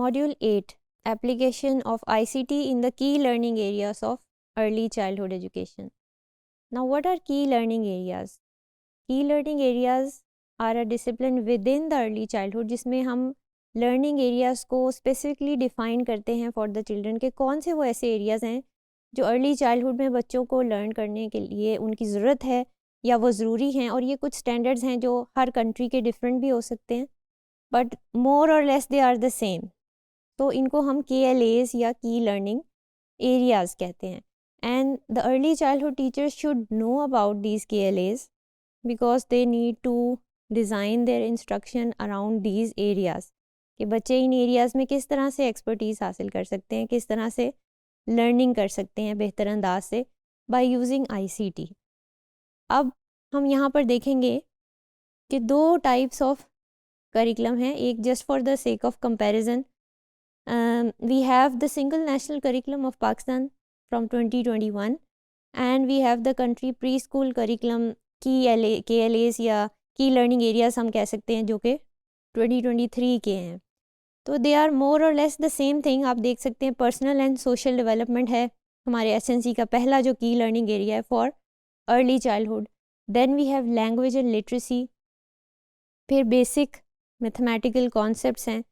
Module 8 Application of ICT in the Key Learning Areas of Early Childhood Education. Now, what are key learning areas? Key learning areas are a discipline within the early childhood जिसमें हम learning areas को specifically define करते हैं for the children के कौन से वो ऐसे areas हैं जो अर्ली चाइल्डहुड में बच्चों को लर्न करने के लिए उनकी ज़रूरत है या वो ज़रूरी हैं, और ये कुछ स्टैंडर्ड्स हैं जो हर कंट्री के डिफरेंट भी हो सकते हैं, बट मोर और less they are the same. तो इनको हम KLAs या की लर्निंग एरियाज़ कहते हैं. And the early childhood teachers should know about these KLAs because they need to design their instruction around these areas कि बच्चे इन एरियाज़ में किस तरह से एक्सपर्टीज़ हासिल कर सकते हैं, किस तरह से लर्निंग कर सकते हैं बेहतर अंदाज से बाय यूजिंग ICT. अब हम यहाँ पर देखेंगे कि दो टाइप्स ऑफ करिकुलम हैं. एक just for the sake of comparison we have the single national curriculum of Pakistan from 2021 and we have the country preschool curriculum KLAs या की लर्निंग एरियाज हम कह सकते हैं जो कि 2023 के हैं. तो दे आर मोर और लेस द सेम थिंग. आप देख सकते हैं पर्सनल एंड सोशल डेवलपमेंट है हमारे SNC का पहला जो की लर्निंग एरिया है for early childhood. Then we have language and literacy. फिर बेसिक मैथमेटिकल कॉन्सेप्ट्स हैं.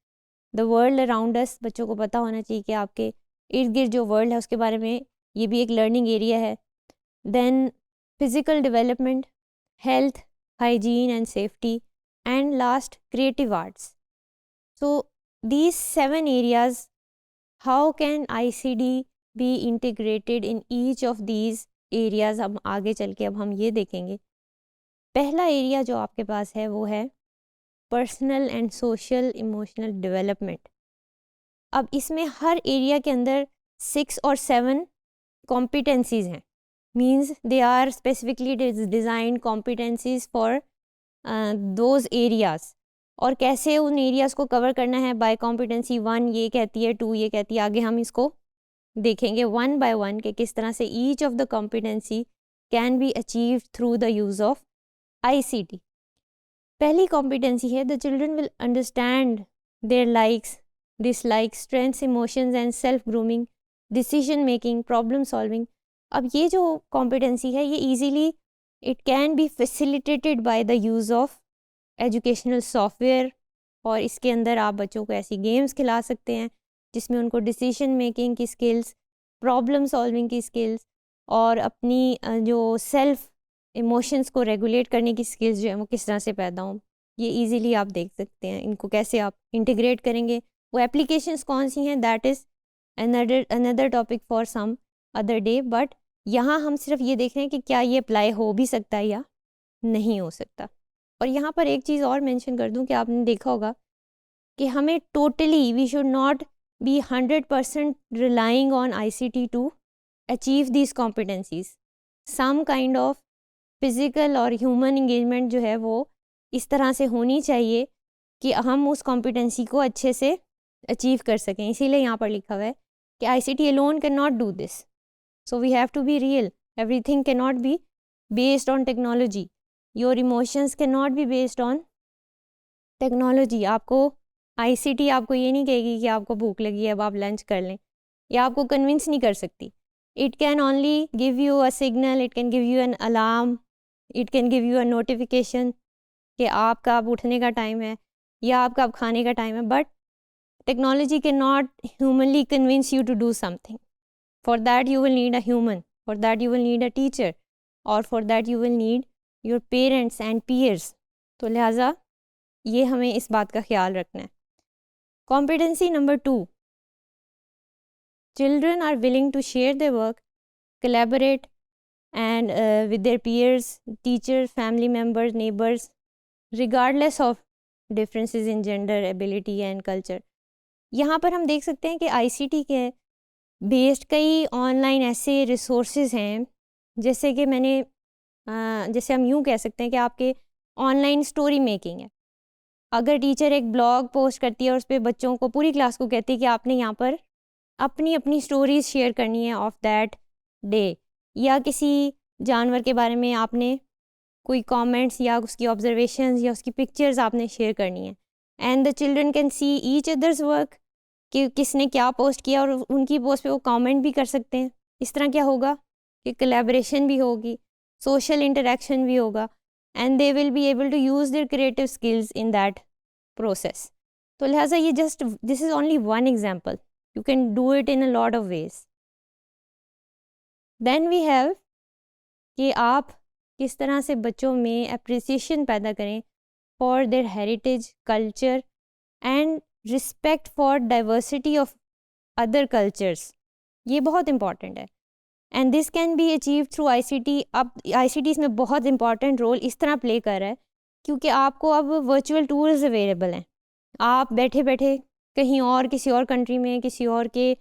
द वर्ल्ड अराउंड अस, बच्चों को पता होना चाहिए कि आपके इर्द गिर्द जो वर्ल्ड है उसके बारे में, ये भी एक लर्निंग एरिया है. Then physical development, health, hygiene and safety, and last creative arts. So these 7 areas, how can ICT be integrated in each of these areas? अब आगे चल के अब हम ये देखेंगे. पहला एरिया जो आपके पास है वो है personal and social emotional development. अब इसमें हर एरिया के अंदर 6 और 7 कॉम्पिटेंसीज़ हैं. Means they are specifically designed competencies for those areas. और कैसे उन एरियाज़ को कवर करना है बाय कॉम्पिटेंसी 1 ये कहती है, 2 ये कहती है. आगे हम इसको देखेंगे 1 by 1 कि किस तरह से each of the competency can be achieve through the use of ICT. पहली कॉम्पिटेंसी है the children will understand their likes, dislikes, strengths, emotions and self grooming, decision making, problem solving. अब ये जो कॉम्पिटेंसी है ये easily it can be facilitated bye the use of educational software. और इसके अंदर आप बच्चों को ऐसी गेम्स खिला सकते हैं जिसमें उनको डिसीजन मेकिंग की स्किल्स, प्रॉब्लम सॉल्विंग की स्किल्स और अपनी जो सेल्फ इमोशंस को रेगुलेट करने की स्किल्स जो है वो किस तरह से पैदा हों. ये इजीली आप देख सकते हैं. इनको कैसे आप इंटीग्रेट करेंगे, वो एप्लीकेशंस कौन सी हैं, that is another topic for some other day. But यहाँ हम सिर्फ ये देख रहे हैं कि क्या ये अप्लाई हो भी सकता है या नहीं हो सकता. और यहाँ पर एक चीज़ और मेंशन कर दूँ कि आपने देखा होगा कि हमें totally we should not be 100% relying on ICT to achieve these competencies. Some kind of physical और ह्यूमन इंगेजमेंट जो है वो इस तरह से होनी चाहिए कि हम उस कॉम्पिटेंसी को अच्छे से अचीव कर सकें. इसीलिए यहाँ पर लिखा हुआ है कि ICT alone cannot do this. So we have to be real. Everything cannot be based on technology. Your emotions cannot be based on technology. आपको ICT आपको ये नहीं कहेगी कि आपको भूख लगी है अब आप लंच कर लें, या आपको कन्विंस नहीं कर सकती. It can only give you a signal, it can give you an alarm, it can give you a notification कि आपका अब उठने का टाइम है या आपका अब खाने का टाइम है. But technology cannot humanly convince you to do something. For that you will need a human, for that you will need a teacher, or for that you will need your parents and peers. तो लिहाजा ये हमें इस बात का ख्याल रखना है. Competency number 2, children are willing to share their work, collaborate and with their peers, teachers, family members, neighbors, regardless of differences in gender, ability and culture. यहाँ पर हम देख सकते हैं कि ICT के बेस्ड कई ऑनलाइन ऐसे रिसोर्सेज हैं जैसे कि जैसे हम यूँ कह सकते हैं कि आपके ऑनलाइन स्टोरी मेकिंग है. अगर टीचर एक ब्लॉग पोस्ट करती है और उस पर बच्चों को, पूरी क्लास को कहती है कि आपने यहाँ पर अपनी अपनी स्टोरीज शेयर करनी है ऑफ दैट डे, या किसी जानवर के बारे में आपने कोई कमेंट्स या उसकी ऑब्जर्वेशंस या उसकी पिक्चर्स आपने शेयर करनी है. And the children can see each others work, कि किसने क्या पोस्ट किया और उनकी पोस्ट पे वो कमेंट भी कर सकते हैं। इस तरह क्या होगा कि कोलैबोरेशन भी होगी, सोशल इंटरेक्शन भी होगा, and they will be able to use their creative skills in that process. तो लिहाजा ये just this is only one example, you can do it in a lot of ways. Then we have कि आप किस तरह से बच्चों में अप्रिसिएशन पैदा करें for their heritage, culture and respect for diversity of other cultures. ये बहुत इंपॉर्टेंट है and this can be achieve through ICT। अब ICT इसमें बहुत इंपॉर्टेंट रोल इस तरह प्ले कर रहा है क्योंकि आपको अब वर्चुअल टूर्स अवेलेबल हैं। आप बैठे बैठे कहीं और किसी और कंट्री में, किसी और के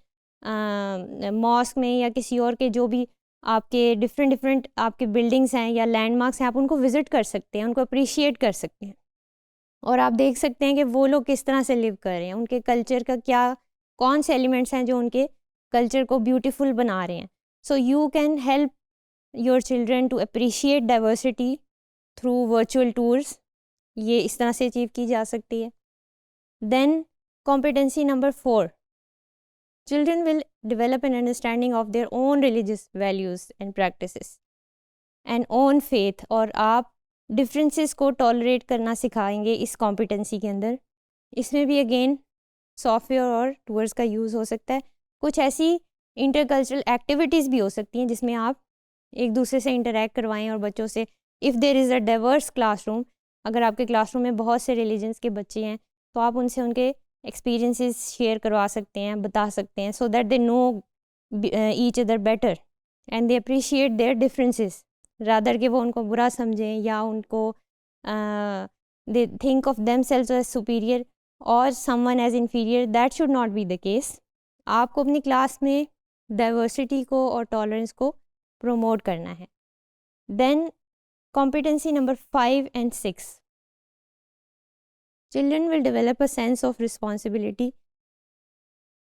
मॉस्क में या किसी और के जो भी आपके डिफरेंट आपके बिल्डिंग्स हैं या लैंडमार्क्स हैं, आप उनको विज़िट कर सकते हैं, उनको अप्रिशिएट कर सकते हैं और आप देख सकते हैं कि वो लोग किस तरह से लिव कर रहे हैं, उनके कल्चर का क्या, कौन से एलिमेंट्स हैं जो उनके कल्चर को ब्यूटीफुल बना रहे हैं। So you can help your children to appreciate diversity through virtual tours. ये इस तरह से अचीव की जा सकती है। Then competency number 4, children will develop an understanding of their own religious values and practices and own faith, और आप डिफरेंसेस को टॉलरेट करना सिखाएंगे इस कॉम्पिटेंसी के अंदर। इसमें भी अगेन सॉफ्टवेयर और टूल्स का यूज़ हो सकता है। कुछ ऐसी इंटरकल्चरल एक्टिविटीज़ भी हो सकती हैं जिसमें आप एक दूसरे से इंटरेक्ट करवाएं और बच्चों से, if there is a diverse classroom, अगर आपके क्लासरूम में बहुत से रिलीजन्स के बच्चे हैं तो आप उनसे उनके एक्सपीरियंसेस शेयर करवा सकते हैं, बता सकते हैं, so that they know each other better and they appreciate their differences rather कि वो उनको बुरा समझें या उनको they think of themselves as superior और someone as inferior. That should not be the case. आपको अपनी क्लास में डाइवर्सिटी को और टॉलरेंस को प्रमोट करना है। Then competency number 5 and 6, children will develop a sense of responsibility,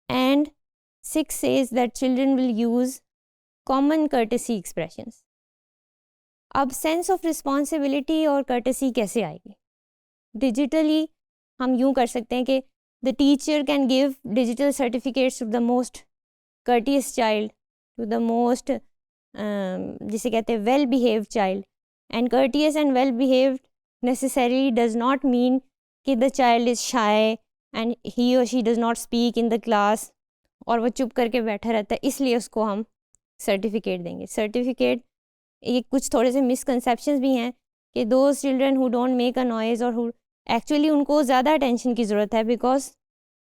and 6 says that children will use common courtesy expressions. अब sense of responsibility और कर्टसी कैसे आएगी? डिजिटली हम यूँ कर सकते हैं कि the teacher can give digital certificates to the most courteous child, to the most जिसे कहते हैं well behaved child, and courteous and well behaved necessarily does not mean कि the child is shy and he or she does not speak in the class और वो चुप करके बैठा रहता है, इसलिए उसको हम सर्टिफिकेट देंगे। सर्टिफिकेट, ये कुछ थोड़े से मिसकंसेप्शंस भी हैं कि those children who don't make a noise और हु एक्चुअली उनको ज़्यादा अटेंशन की ज़रूरत है, बिकॉज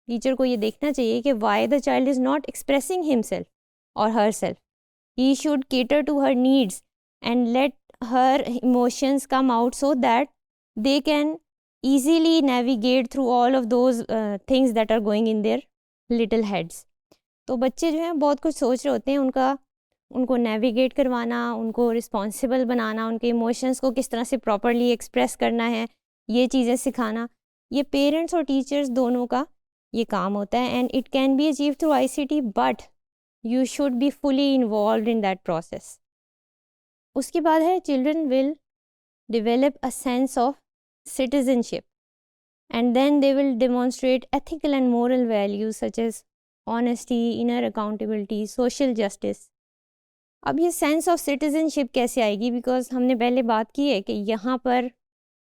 टीचर को ये देखना चाहिए कि why the child is not expressing himself और herself. He should cater to her needs and let her emotions come out so that they can easily navigate through all of those things that are going in their little heads. तो बच्चे जो हैं बहुत कुछ सोच रहे होते हैं, उनको नेविगेट करवाना, उनको रिस्पॉन्सिबल बनाना, उनके इमोशंस को किस तरह से प्रॉपरली एक्सप्रेस करना है, ये चीज़ें सिखाना, ये पेरेंट्स और टीचर्स दोनों का ये काम होता है। And it can be achieve through ICT, but you should be fully involve in that process. उसके बाद है children will develop a sense of citizenship, and then they will demonstrate ethical and moral values such as honesty, inner accountability, social justice. अब ये sense of citizenship कैसे आएगी? Because हमने पहले बात की है कि यहाँ पर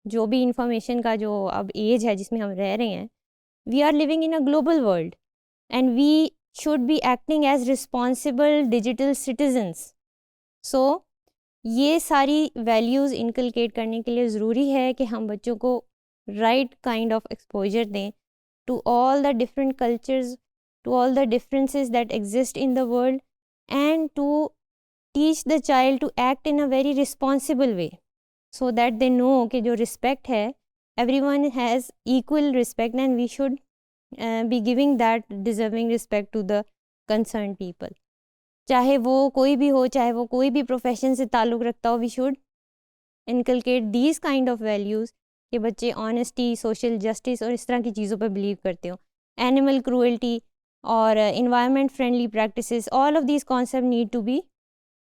जो भी इंफॉर्मेशन का जो अब एज है जिसमें हम रह रहे हैं, we are living in a global world and we should be acting as responsible digital citizens. So ये सारी वैल्यूज़ इनकलकेट करने के लिए ज़रूरी है कि हम बच्चों को राइट काइंड ऑफ एक्सपोजर दें to all the different cultures, to all the differences that exist in the world, and to teach the child to act in a very responsible way so that they know कि जो respect है, everyone has equal respect and we should be giving that deserving respect to the concern people. चाहे वो कोई भी हो, चाहे वो कोई भी प्रोफेशन से ताल्लुक़ रखता हो, we should inculcate these kind of values कि बच्चे ऑनेस्टी, सोशल जस्टिस और इस तरह की चीज़ों पर बिलीव करते हो। एनिमल क्रूएल्टी और environment friendly practices, all of these concept need to be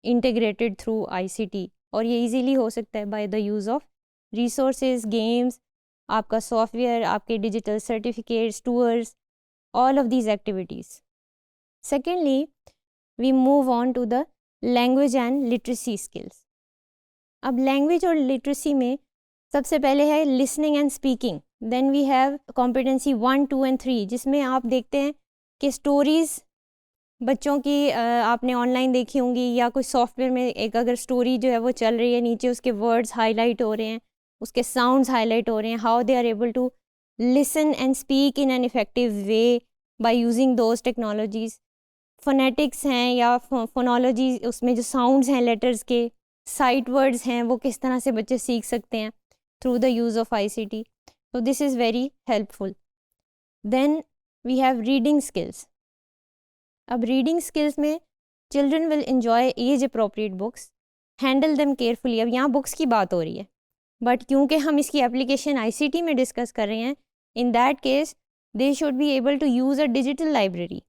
integrated through ICT, और ये इजीली हो सकता है by the use of resources, games, आपका सॉफ्टवेयर, आपके digital certificates, tours all of these activities. Secondly, we move on to the language and literacy skills. अब language और literacy में सबसे पहले है listening and speaking. Then we have competency 1, 2 and 3, जिसमें आप देखते हैं कि stories बच्चों की आपने ऑनलाइन देखी होंगी या कोई सॉफ्टवेयर में एक अगर स्टोरी जो है वो चल रही है, नीचे उसके वर्ड्स हाईलाइट हो रहे हैं, उसके साउंड्स हाईलाइट हो रहे हैं, how they are able to listen and speak in an effective way by using those technologies. Phonetics हैं या फोनोलॉजी, उसमें जो साउंड्स हैं लेटर्स के, साइट वर्ड्स हैं, वो किस तरह से बच्चे सीख सकते हैं through the use of ICT. So this is very helpful. Then we have reading skills. अब रीडिंग स्किल्स में children will enjoy age appropriate books, handle them carefully. अब यहाँ बुक्स की बात हो रही है, बट क्योंकि हम इसकी एप्लीकेशन ICT में डिस्कस कर रहे हैं, in that case they should be able to use a digital library.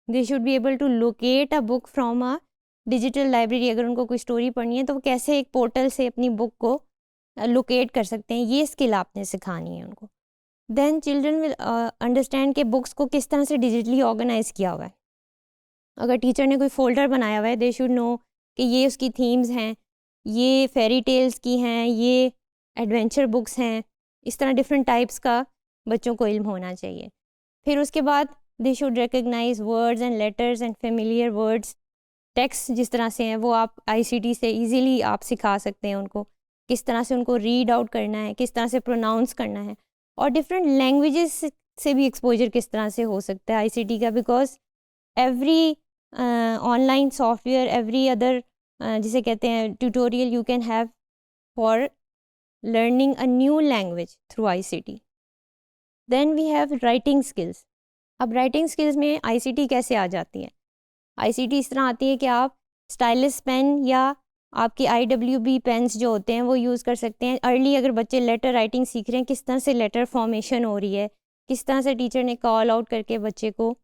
They should be able to locate a book from a digital library. अगर उनको कोई स्टोरी पढ़नी है तो वो कैसे एक पोर्टल से अपनी बुक को लोकेट कर सकते हैं, ये स्किल आपने सिखानी है उनको. देन चिल्ड्रन विल अंडरस्टैंड कि बुक्स को किस तरह से डिजिटली ऑर्गेनाइज किया हुआ है. अगर टीचर ने कोई फ़ोल्डर बनाया हुआ है, दे शुड नो कि ये उसकी थीम्स हैं, ये फेरी टेल्स की हैं, ये एडवेंचर बुक्स हैं. इस तरह डिफरेंट टाइप्स का बच्चों को इल्म होना चाहिए. फिर उसके बाद they should recognize words and letters and familiar words. Text जिस तरह से हैं वो आप ICT से इजीली आप सिखा सकते हैं उनको, किस तरह से उनको रीड आउट करना है, किस तरह से प्रोनाउंस करना है. और डिफरेंट लैंग्वेजेस से भी एक्सपोजर किस तरह से हो सकता है ICT का, because every online software, every other जिसे कहते हैं tutorial you can have for learning a new language through ICT. Then we have writing skills. अब राइटिंग स्किल्स में ICT कैसे आ जाती है? ICT इस तरह आती है कि आप स्टाइलिस पेन या आपके IWB पेन्स जो होते हैं वो यूज़ कर सकते हैं. अर्ली अगर बच्चे लेटर राइटिंग सीख रहे हैं, किस तरह से लेटर फॉर्मेशन हो रही है, किस तरह से टीचर ने कॉल आउट करके बच्चे को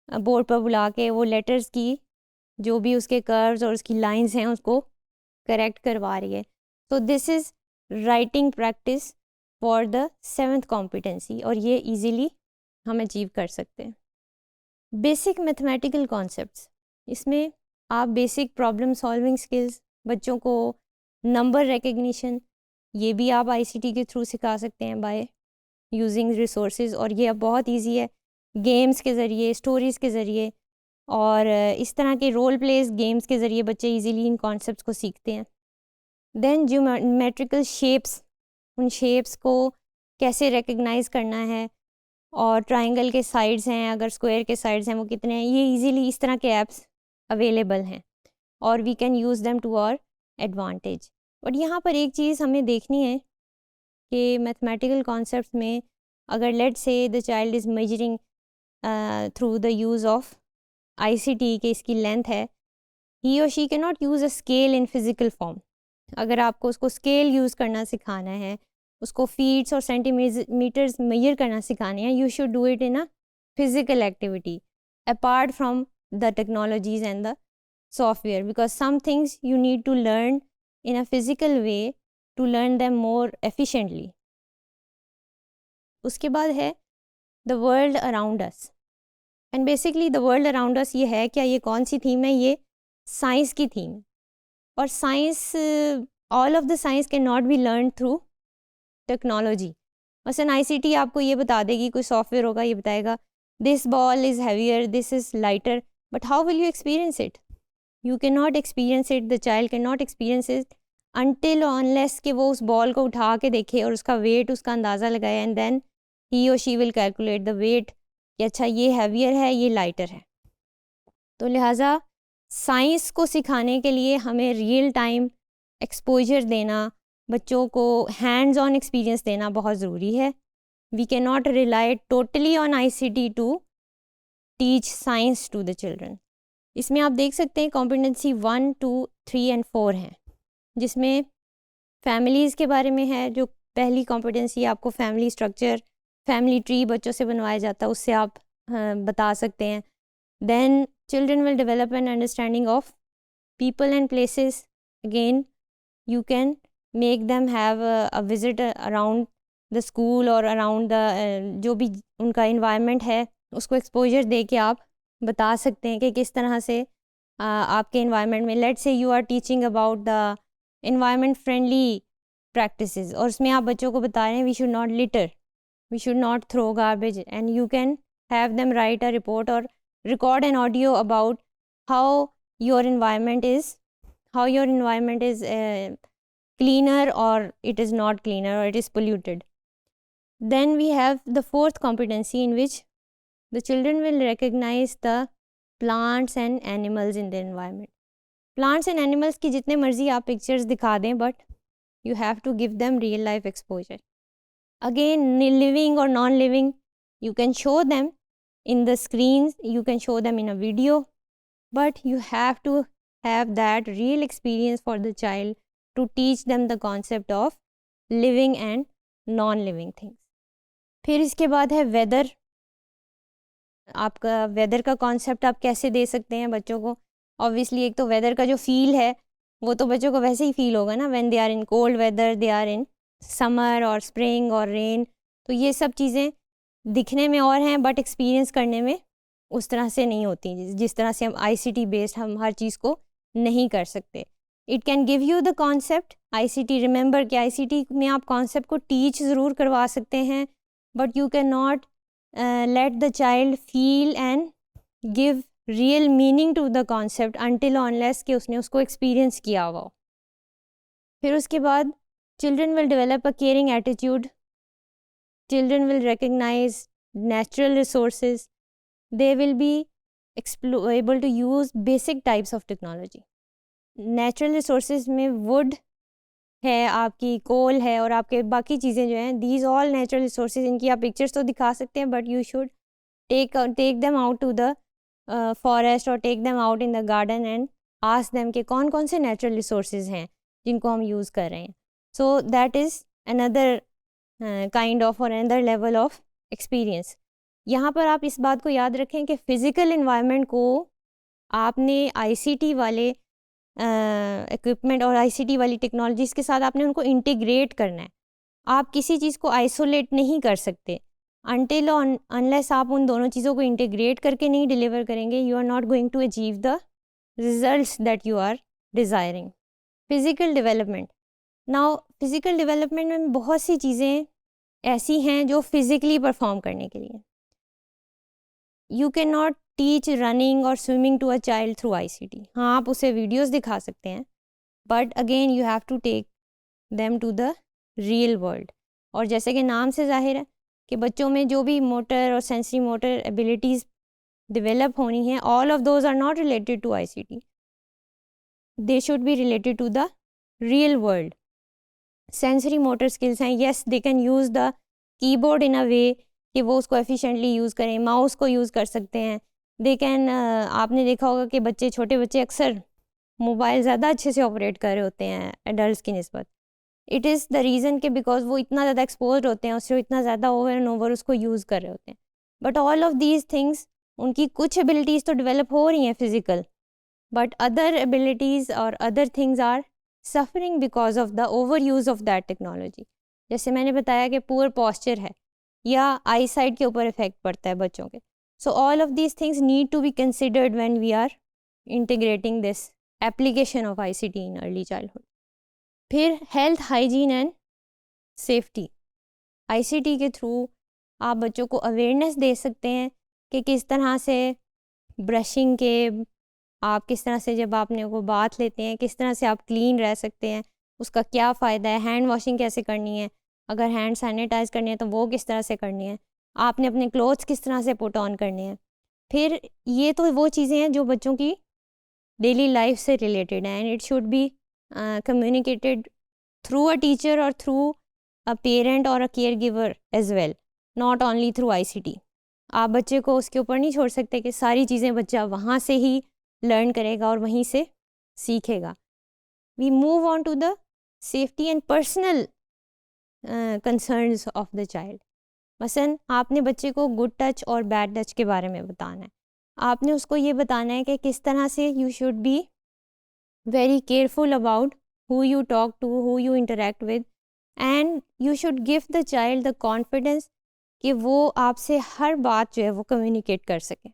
बोर्ड पर बुला के वो लेटर्स की जो भी उसके कर्व्स और उसकी लाइंस हैं उसको करेक्ट करवा रही है. तो this is writing practice for the 7th competency, और ये इजीली हम अचीव कर सकते हैं. बेसिक मैथमेटिकल कॉन्सेप्ट्स, इसमें आप बेसिक प्रॉब्लम सॉल्विंग स्किल्स, बच्चों को नंबर रिकग्निशन, ये भी आप ICT के थ्रू सिखा सकते हैं बाय यूजिंग रिसोर्सेज. और ये अब बहुत ईजी है, गेम्स के ज़रिए, स्टोरीज़ के ज़रिए और इस तरह के रोल प्लेस गेम्स के ज़रिए बच्चे इजीली इन कॉन्सेप्ट्स को सीखते हैं. देन ज्योमेट्रिकल शेप्स, उन शेप्स को कैसे रिकग्नाइज करना है, और ट्राइंगल के साइड्स हैं, अगर स्क्वायर के साइड्स हैं वो कितने हैं, ये इजीली इस तरह के ऐप्स अवेलेबल हैं और we can use them to our advantage. But यहाँ पर एक चीज़ हमें देखनी है कि मैथमेटिकल कॉन्सेप्ट्स में अगर let's say the child is measuring through the use of ICT के इसकी लेंथ है, ही और she can not use a scale in physical form. अगर आपको उसको स्केल यूज़ करना सिखाना है, उसको फीट्स और सेंटीमीटर्स मेजर करना सिखाने हैं, you should do it in a physical activity apart from the technologies and the software, because some things you need to learn in a physical way to learn them more efficiently. उसके बाद है the world around us, and basically the world around us ये है क्या, ये कौन सी theme है, ये साइंस की थीम. और science, all of the science cannot be learned through technology. मसलन ICT आपको ये बता देगी, कोई सॉफ्टवेयर होगा ये बताएगा this ball is heavier, this is lighter, but how will you experience it? You cannot experience it, the child cannot experience it until or unless कि वो उस बॉल को उठा के देखे और उसका वेट, उसका अंदाज़ा लगाए, and then he or she will calculate the weight कि अच्छा ये हैवियर है, ये लाइटर है. तो लिहाजा साइंस को सिखाने के लिए हमें रियल टाइम एक्सपोजर देना, बच्चों को हैंड्स ऑन एक्सपीरियंस देना बहुत ज़रूरी है. We can not rely totally on ICT to teach science to the children. इसमें आप देख सकते हैं कॉम्पिटेंसी 1, 2, 3 and 4 हैं, जिसमें फैमिलीज़ के बारे में है. जो पहली कॉम्पिटेंसी आपको फैमिली स्ट्रक्चर, फैमिली ट्री बच्चों से बनवाया जाता है, उससे आप बता सकते हैं. Then children will develop an understanding of people and places. Again you can make them have a visit around the school और अराउंड द जो भी उनका इन्वायरमेंट है उसको एक्सपोजर दे के आप बता सकते हैं कि किस तरह से आपके इन्वायरमेंट में, let's say you are teaching about the environment friendly practices, और उसमें आप बच्चों को बता रहे हैं we should not litter, we should not throw garbage, and you can have them write a report or record an audio about how your environment is, cleaner or it is not cleaner or it is polluted. Then we have the fourth competency in which the children will recognize the plants and animals in their environment. Plants and animals की जितने मर्जी आप pictures दिखा दें, but you have to give them real life exposure. Again, living or non-living, you can show them in the screens, you can show them in a video, but you have to have that real experience for the child to teach them the concept of living and non-living things. फिर इसके बाद है weather. आपका weather का concept आप कैसे दे सकते हैं बच्चों को. ऑब्वियसली एक तो वेदर का जो फील है वो तो बच्चों को वैसे ही फील होगा ना, when they are in cold weather, they are in summer और स्प्रिंग और रेन. तो ये सब चीज़ें दिखने में और हैं बट एक्सपीरियंस करने में उस तरह से नहीं होती जिस तरह से हम ICT बेस्ड हम हर चीज़ को नहीं कर सकते. It can give you the concept ICT. Remember कि ICT में आप कॉन्सेप्ट को टीच ज़रूर करवा सकते हैं, but you can not let the child feel and give real meaning to the concept until unless कि उसने उसको एक्सपीरियंस किया हुआ हो. फिर उसके बाद children will develop a caring attitude. Children will recognize natural resources. They will be able to use basic types of technology. Natural resources में wood है, आपकी coal है और आपके बाकी चीज़ें जो हैं, these all natural resources, इनकी आप pictures तो दिखा सकते हैं, but you should take them out to the forest or take them out in the garden and ask them कि कौन कौन से natural resources हैं जिनको हम use कर रहे हैं. So that is another kind of or another level of experience. यहाँ पर आप इस बात को याद रखें कि फ़िज़िकल इन्वायरमेंट को आपने ICT वाले इक्विपमेंट और ICT वाली टेक्नोलॉजीज़ के साथ आपने उनको इंटीग्रेट करना है. आप किसी चीज़ को आइसोलेट नहीं कर सकते अनटिल अनलेस आप उन दोनों चीज़ों को इंटीग्रेट करके नहीं डिलीवर करेंगे. You are not going to achieve the results that you are desiring. Physical development. Now physical development में बहुत सी चीज़ें ऐसी हैं जो फ़िज़िकली परफॉर्म करने के लिए. You can not teach running और swimming to a child through ICT. हाँ, आप उसे वीडियोस दिखा सकते हैं, but again you have to take them to the real world. और जैसे कि नाम से जाहिर है कि बच्चों में जो भी मोटर और सेंसरी मोटर एबिलिटीज़ डेवलप होनी हैं, all of those are not related to ICT. They should be related to the real world. Sensory motor skills हैं, yes they can use the keyboard in a way कि वो उसको efficiently use करें, mouse को use कर सकते हैं. They can आपने देखा होगा कि छोटे बच्चे अक्सर मोबाइल ज़्यादा अच्छे से ऑपरेट कर रहे होते हैं एडल्ट्स की निस्बत. इट इज़ द रीज़न कि बिकॉज वो इतना ज़्यादा एक्सपोज होते हैं, उससे इतना ज़्यादा ओवर एंड ओवर उसको यूज़ कर रहे होते हैं. But all of these things, उनकी कुछ एबिलिटीज़ तो डेवलप हो रही हैं फिज़िकल, बट अदर एबिलिटीज़ और other things are suffering because of the over use of that technology. जैसे मैंने बताया कि पुअर पॉस्चर है या आई साइट के ऊपर इफेक्ट पड़ता है बच्चों के. So all of these things need to be considered when we are integrating this application of ICT in early childhood. फिर health, hygiene and safety. ICT के थ्रू आप बच्चों को अवेयरनेस दे सकते हैं कि किस तरह से ब्रशिंग के, आप किस तरह से जब आपने को बाथ लेते हैं किस तरह से आप क्लीन रह सकते हैं, उसका क्या फ़ायदा है, हैंड वॉशिंग कैसे करनी है, अगर हैंड सैनिटाइज़ करनी है तो वो किस तरह से करनी है, आपने अपने क्लोथ्स किस तरह से पुट ऑन करने हैं. फिर ये तो वो चीज़ें हैं जो बच्चों की डेली लाइफ से रिलेटेड हैं, and it should be communicated through a teacher और थ्रू अ पेरेंट और a care giver as well, not only through ICT. आप बच्चे को उसके ऊपर नहीं छोड़ सकते कि सारी चीज़ें बच्चा वहाँ से ही लर्न करेगा और वहीं से सीखेगा. We move on to the safety and personal concerns of the child. मसलन आपने बच्चे को गुड टच और बैड टच के बारे में बताना है. आपने उसको ये बताना है कि किस तरह से you should be very careful about who you talk to, who you interact with, and you should give the child the confidence कि वो आपसे हर बात जो है वो कम्युनिकेट कर सकें।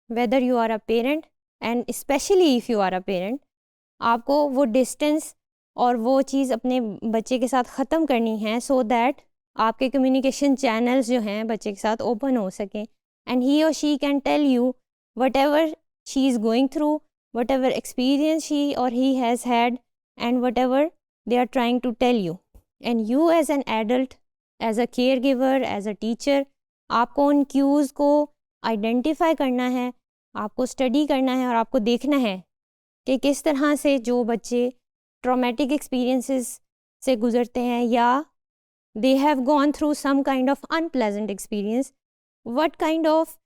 Whether you are a parent and specially if you are a parent, आपको वो डिस्टेंस और वो चीज़ अपने बच्चे के साथ ख़त्म करनी है सो दैट आपके कम्युनिकेशन चैनल्स जो हैं बच्चे के साथ ओपन हो सकें एंड ही और she can tell you whatever she is going through, whatever experience she और he has had and whatever they are trying to tell you. And you as an adult, as a caregiver, as a teacher, आपको उन cues को identify करना है, आपको study करना है और आपको देखना है कि किस तरह से जो बच्चे traumatic experiences से गुज़रते हैं या they have gone through some kind of unpleasant experience, what kind of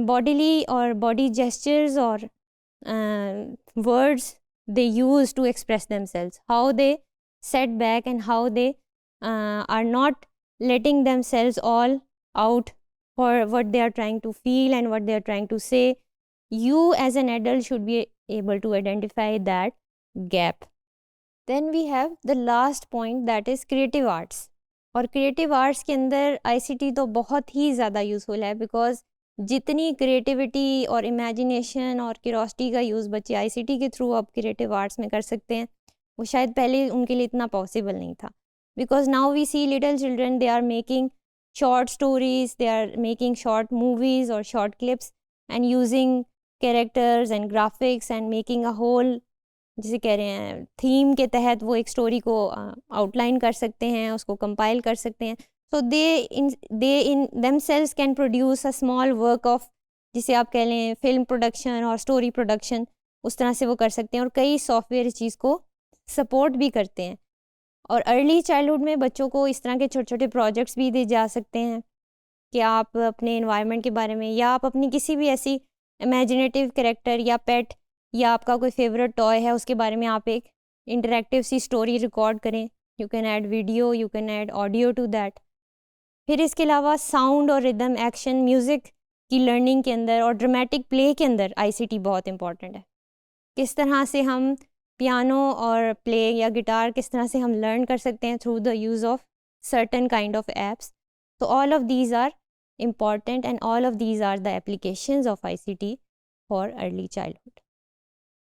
bodily or body gestures or words they use to express themselves, how they set back and how they are not letting themselves all out for what they are trying to feel and what they are trying to say. You as an adult should be able to identify that gap. Then we have the last point, that is creative arts. और creative arts के अंदर ICT तो बहुत ही ज़्यादा useful है because जितनी creativity और imagination और क्यूरोसिटी का यूज़ बच्चे ICT के थ्रू अब क्रिएटिव आर्ट्स में कर सकते हैं, वो शायद पहले उनके लिए इतना पॉसिबल नहीं था. Because now we see little children, they are making short stories, they are making short movies और short clips and using characters and graphics and making a whole, जिसे कह रहे हैं थीम के तहत वो एक स्टोरी को आउटलाइन कर सकते हैं, उसको कंपाइल कर सकते हैं. So they in themselves can produce a small work of, जिसे आप कह लें फिल्म प्रोडक्शन और स्टोरी प्रोडक्शन, उस तरह से वो कर सकते हैं. और कई सॉफ्टवेयर इस चीज़ को सपोर्ट भी करते हैं. और अर्ली चाइल्डहुड में बच्चों को इस तरह के छोटे छोटे प्रोजेक्ट्स भी दिए जा सकते हैं कि आप अपने इन्वायरमेंट के बारे में या आप अपनी किसी भी ऐसी इमेजिनेटिव कैरेक्टर या पेट या आपका कोई फेवरेट टॉय है उसके बारे में आप एक इंटरेक्टिव सी स्टोरी रिकॉर्ड करें. You can add video, you can add audio to that. फिर इसके अलावा साउंड और रिदम, एक्शन, म्यूज़िक की लर्निंग के अंदर और ड्रामेटिक प्ले के अंदर ICT बहुत इंपॉर्टेंट है. किस तरह से हम पियानो और प्ले या गिटार किस तरह से हम लर्न कर सकते हैं through the use of certain kind of apps. तो all of these are important and all of these are the applications of ICT for early childhood.